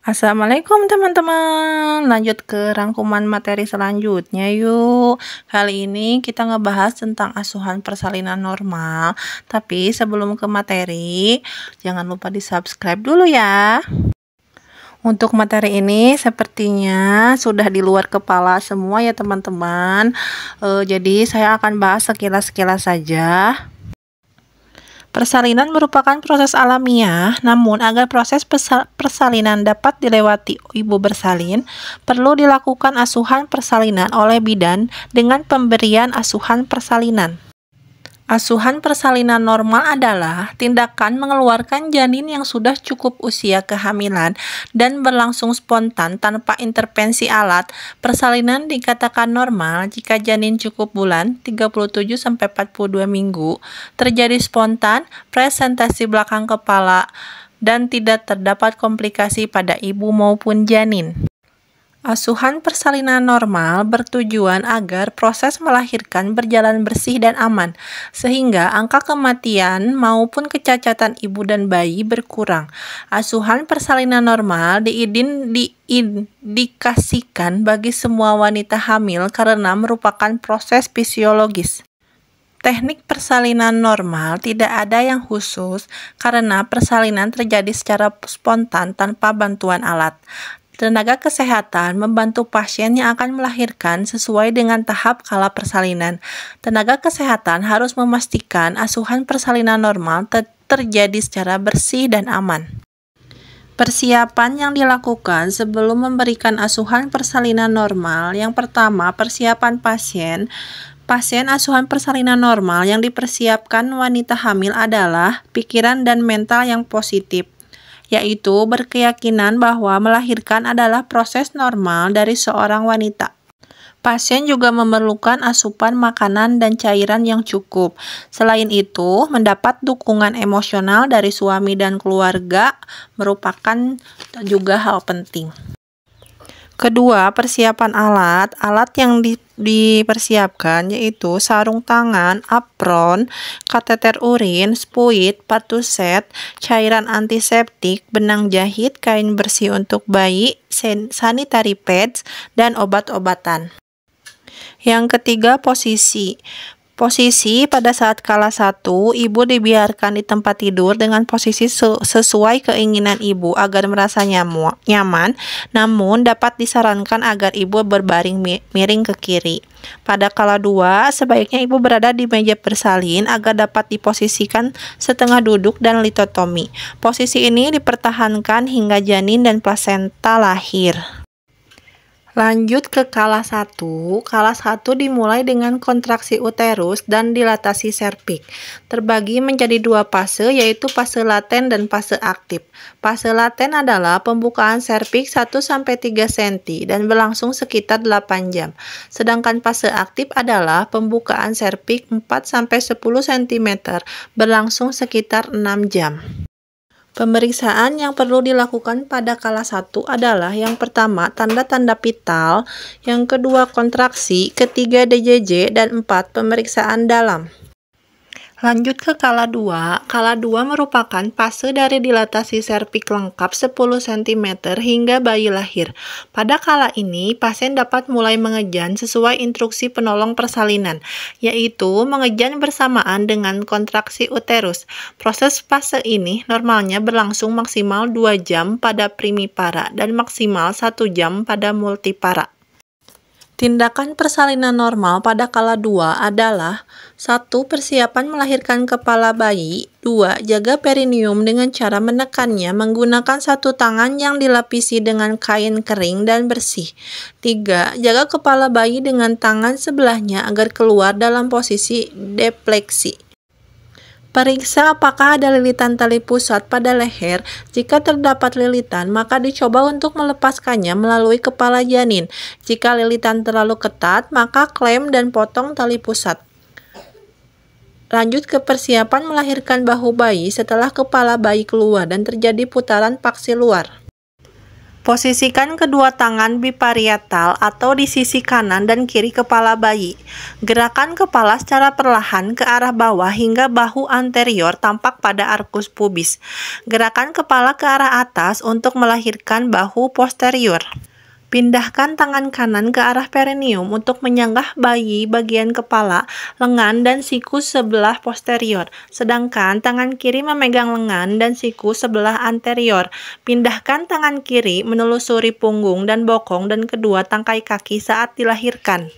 Assalamualaikum teman-teman, lanjut ke rangkuman materi selanjutnya yuk. Kali ini kita ngebahas tentang asuhan persalinan normal. Tapi sebelum ke materi, jangan lupa di subscribe dulu ya. Untuk materi ini sepertinya sudah di luar kepala semua ya teman-teman. Jadi saya akan bahas sekilas-sekilas saja. Persalinan merupakan proses alamiah, namun agar proses persalinan dapat dilewati ibu bersalin, perlu dilakukan asuhan persalinan oleh bidan dengan pemberian asuhan persalinan. Asuhan persalinan normal adalah tindakan mengeluarkan janin yang sudah cukup usia kehamilan dan berlangsung spontan tanpa intervensi alat. Persalinan dikatakan normal jika janin cukup bulan 37-42 minggu, terjadi spontan, presentasi belakang kepala, dan tidak terdapat komplikasi pada ibu maupun janin. Asuhan persalinan normal bertujuan agar proses melahirkan berjalan bersih dan aman, sehingga angka kematian maupun kecacatan ibu dan bayi berkurang. Asuhan persalinan normal diindikasikan bagi semua wanita hamil karena merupakan proses fisiologis. Teknik persalinan normal tidak ada yang khusus karena persalinan terjadi secara spontan tanpa bantuan alat. Tenaga kesehatan membantu pasien yang akan melahirkan sesuai dengan tahap kala persalinan. Tenaga kesehatan harus memastikan asuhan persalinan normal terjadi secara bersih dan aman. Persiapan yang dilakukan sebelum memberikan asuhan persalinan normal. Yang pertama, persiapan pasien. Pasien asuhan persalinan normal yang dipersiapkan wanita hamil adalah pikiran dan mental yang positif, yaitu berkeyakinan bahwa melahirkan adalah proses normal dari seorang wanita. Pasien juga memerlukan asupan makanan dan cairan yang cukup. Selain itu, mendapat dukungan emosional dari suami dan keluarga merupakan juga hal penting. Kedua, persiapan alat. Alat yang dipersiapkan yaitu sarung tangan, apron, kateter urin, spuit, partuset, cairan antiseptik, benang jahit, kain bersih untuk bayi, sanitary pads, dan obat-obatan. Yang ketiga, posisi. Posisi pada saat kala 1, ibu dibiarkan di tempat tidur dengan posisi sesuai keinginan ibu agar merasa nyaman, namun dapat disarankan agar ibu berbaring miring ke kiri. Pada kala 2, sebaiknya ibu berada di meja bersalin agar dapat diposisikan setengah duduk dan litotomi. Posisi ini dipertahankan hingga janin dan plasenta lahir. Lanjut ke kala 1. Kala 1 dimulai dengan kontraksi uterus dan dilatasi serviks. Terbagi menjadi 2 fase, yaitu fase laten dan fase aktif. Fase laten adalah pembukaan serviks 1-3 cm dan berlangsung sekitar 8 jam. Sedangkan fase aktif adalah pembukaan serviks 4-10 cm berlangsung sekitar 6 jam. Pemeriksaan yang perlu dilakukan pada kala 1 adalah yang pertama tanda-tanda vital, yang kedua kontraksi, ketiga DJJ, dan 4 pemeriksaan dalam. Lanjut ke kala 2. Kala 2 merupakan fase dari dilatasi serviks lengkap 10 cm hingga bayi lahir. Pada kala ini, pasien dapat mulai mengejan sesuai instruksi penolong persalinan, yaitu mengejan bersamaan dengan kontraksi uterus. Proses fase ini normalnya berlangsung maksimal 2 jam pada primipara dan maksimal 1 jam pada multipara. Tindakan persalinan normal pada kala 2 adalah 1. Persiapan melahirkan kepala bayi. 2. Jaga perineum dengan cara menekannya menggunakan satu tangan yang dilapisi dengan kain kering dan bersih. 3. Jaga kepala bayi dengan tangan sebelahnya agar keluar dalam posisi defleksi. Periksa apakah ada lilitan tali pusat pada leher. Jika terdapat lilitan, maka dicoba untuk melepaskannya melalui kepala janin. Jika lilitan terlalu ketat, maka klem dan potong tali pusat. Lanjut ke persiapan melahirkan bahu bayi setelah kepala bayi keluar dan terjadi putaran paksi luar. Posisikan kedua tangan biparietal atau di sisi kanan dan kiri kepala bayi. Gerakan kepala secara perlahan ke arah bawah hingga bahu anterior tampak pada arkus pubis. Gerakan kepala ke arah atas untuk melahirkan bahu posterior. Pindahkan tangan kanan ke arah perineum untuk menyanggah bayi bagian kepala, lengan, dan siku sebelah posterior, sedangkan tangan kiri memegang lengan dan siku sebelah anterior. Pindahkan tangan kiri menelusuri punggung dan bokong dan kedua tangkai kaki saat dilahirkan.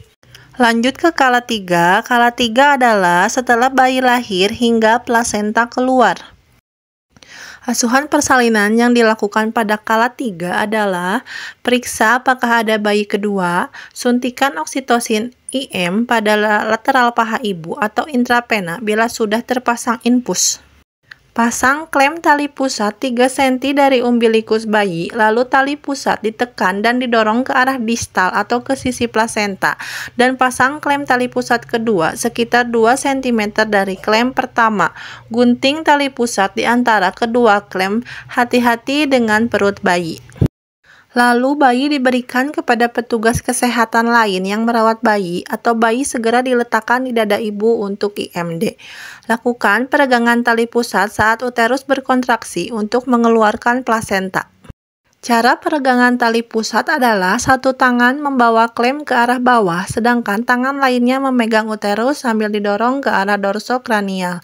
Lanjut ke kala 3. Kala 3 adalah setelah bayi lahir hingga plasenta keluar. Asuhan persalinan yang dilakukan pada kala 3 adalah periksa apakah ada bayi kedua, suntikan oksitosin IM pada lateral paha ibu atau intravena bila sudah terpasang infus. Pasang klem tali pusat 3 cm dari umbilikus bayi, lalu tali pusat ditekan dan didorong ke arah distal atau ke sisi plasenta, dan pasang klem tali pusat kedua sekitar 2 cm dari klem pertama. Gunting tali pusat di antara kedua klem, hati-hati dengan perut bayi. Lalu bayi diberikan kepada petugas kesehatan lain yang merawat bayi atau bayi segera diletakkan di dada ibu untuk IMD. Lakukan peregangan tali pusat saat uterus berkontraksi untuk mengeluarkan plasenta. Cara peregangan tali pusat adalah satu tangan membawa klem ke arah bawah, sedangkan tangan lainnya memegang uterus sambil didorong ke arah dorsokranial.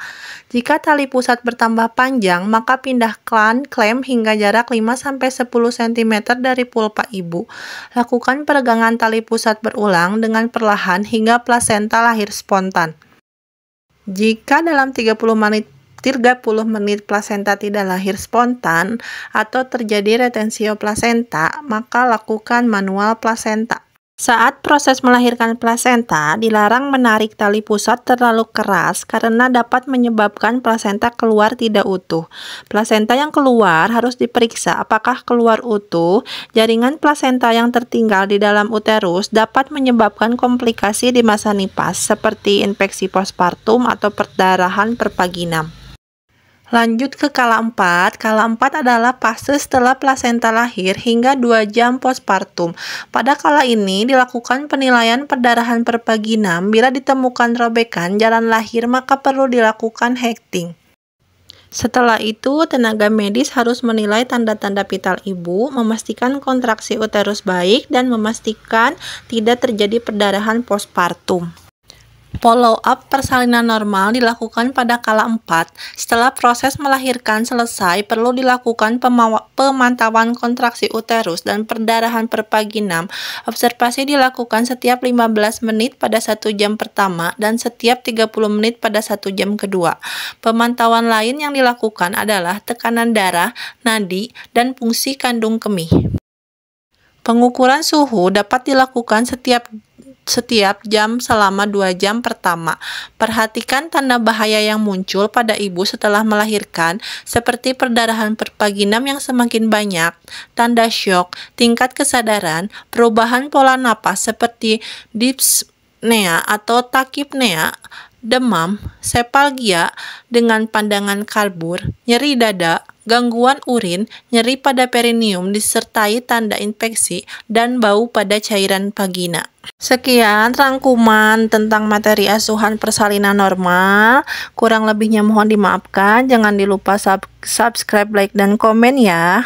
Jika tali pusat bertambah panjang, maka pindahkan klem hingga jarak 5-10 cm dari pulpa ibu. Lakukan peregangan tali pusat berulang dengan perlahan hingga plasenta lahir spontan. Jika dalam 30 menit plasenta tidak lahir spontan atau terjadi retensio plasenta, maka lakukan manual plasenta. Saat proses melahirkan plasenta, dilarang menarik tali pusat terlalu keras karena dapat menyebabkan plasenta keluar tidak utuh. Plasenta yang keluar harus diperiksa apakah keluar utuh. Jaringan plasenta yang tertinggal di dalam uterus dapat menyebabkan komplikasi di masa nifas seperti infeksi postpartum atau perdarahan perpaginam. Lanjut ke kala 4. Kala 4 adalah fase setelah plasenta lahir hingga 2 jam postpartum. Pada kala ini dilakukan penilaian perdarahan perpaginam. Bila ditemukan robekan jalan lahir, maka perlu dilakukan hecting. Setelah itu, tenaga medis harus menilai tanda-tanda vital ibu, memastikan kontraksi uterus baik, dan memastikan tidak terjadi perdarahan postpartum. Follow up persalinan normal dilakukan pada kala 4. Setelah proses melahirkan selesai, perlu dilakukan pemantauan kontraksi uterus dan perdarahan perpaginam. Observasi dilakukan setiap 15 menit pada 1 jam pertama dan setiap 30 menit pada 1 jam kedua. Pemantauan lain yang dilakukan adalah tekanan darah, nadi, dan fungsi kandung kemih. Pengukuran suhu dapat dilakukan setiap jam selama 2 jam pertama. Perhatikan tanda bahaya yang muncul pada ibu setelah melahirkan, seperti perdarahan perpaginam yang semakin banyak, tanda syok, tingkat kesadaran, perubahan pola napas seperti dyspnea atau tachypnea, demam, sepalgia dengan pandangan kabur, nyeri dada, gangguan urin, nyeri pada perineum disertai tanda infeksi, dan bau pada cairan vagina. Sekian rangkuman tentang materi asuhan persalinan normal. Kurang lebihnya mohon dimaafkan. Jangan dilupa subscribe, like, dan komen ya.